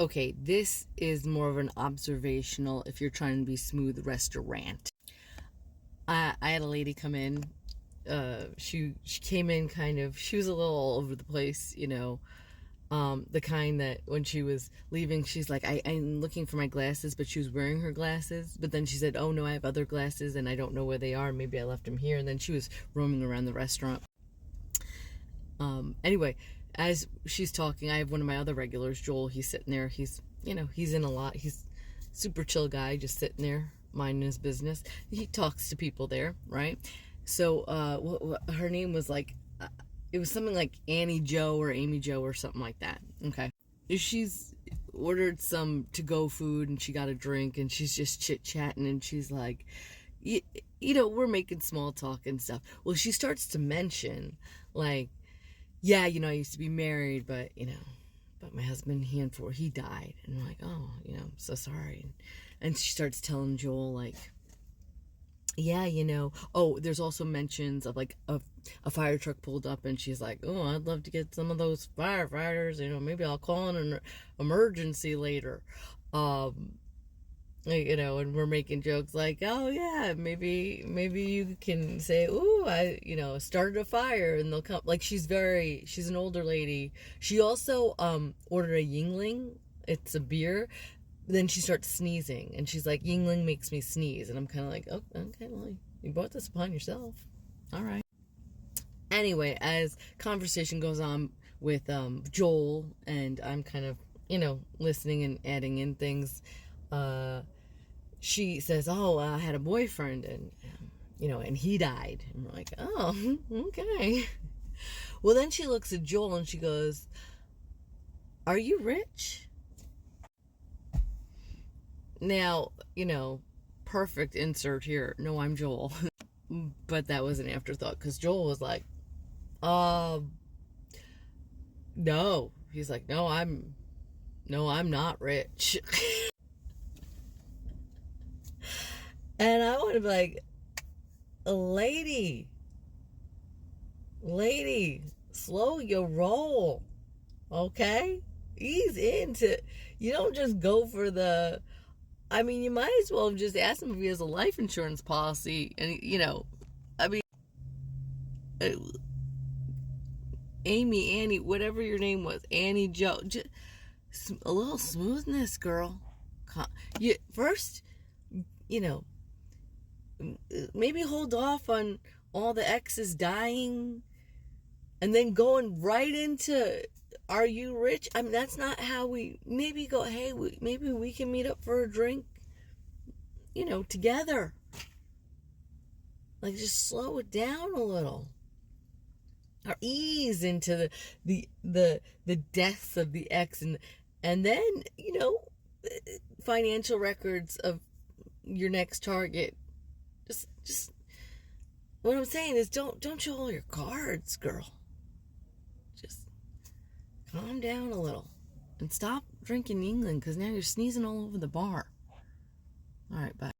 Okay, this is more of an observational if you're trying to be smooth restaurant. I had a lady come in. She came in kind of, she was a little all over the place, you know. The kind that when she was leaving, she's like, I'm looking for my glasses, but she was wearing her glasses. But then she said, oh no, I have other glasses and I don't know where they are. Maybe I left them here. And then she was roaming around the restaurant. Anyway, as she's talking, I have one of my other regulars, Joel. He's sitting there. He's, you know, he's in a lot. He's super chill guy, just sitting there, minding his business. He talks to people there, right? So, her name was like, it was something like Annie Joe or Amy Joe or something like that. Okay. She's ordered some to-go food and she got a drink and she's just chit-chatting and she's like, you know, we're making small talk and stuff. Well, she starts to mention, like, yeah, you know, I used to be married, but, you know, but my husband, he died. And I'm like, oh, you know, I'm so sorry. And she starts telling Joel, like, yeah, you know, oh, there's also mentions of like a fire truck pulled up and she's like, oh, I'd love to get some of those firefighters, you know, maybe I'll call in an emergency later. You know, and we're making jokes like, oh yeah, maybe you can say, ooh, I, you know, started a fire and they'll come. Like she's an older lady. She also ordered a Yingling. It's a beer. Then she starts sneezing and she's like, Yingling makes me sneeze. And I'm kind of like, oh, okay, well, you brought this upon yourself. All right. Anyway, as conversation goes on with Joel and I'm kind of, you know, listening and adding in things, she says, oh, I had a boyfriend and, you know, and he died. And we're like, oh, okay. Well, then she looks at Joel and she goes, are you rich? Now, you know, perfect insert here. No, I'm Joel. But that was an afterthought because Joel was like, no. He's like, no, I'm not rich. And I want to be like, lady, slow your roll, okay? Ease into, you don't just go for the, I mean, you might as well have just asked him if he has a life insurance policy. And, you know, I mean, Amy, Annie, whatever your name was, Annie, Joe, just a little smoothness, girl. First, you know, maybe hold off on all the exes dying and then going right into, are you rich? I mean, that's not how we, maybe go, hey, maybe we can meet up for a drink, you know, together. Like, just slow it down a little. Or ease into the deaths of the ex and then, you know, financial records of your next target. Just what I'm saying is don't show all your cards, girl. Just calm down a little and stop drinking England because now you're sneezing all over the bar. All right, bye.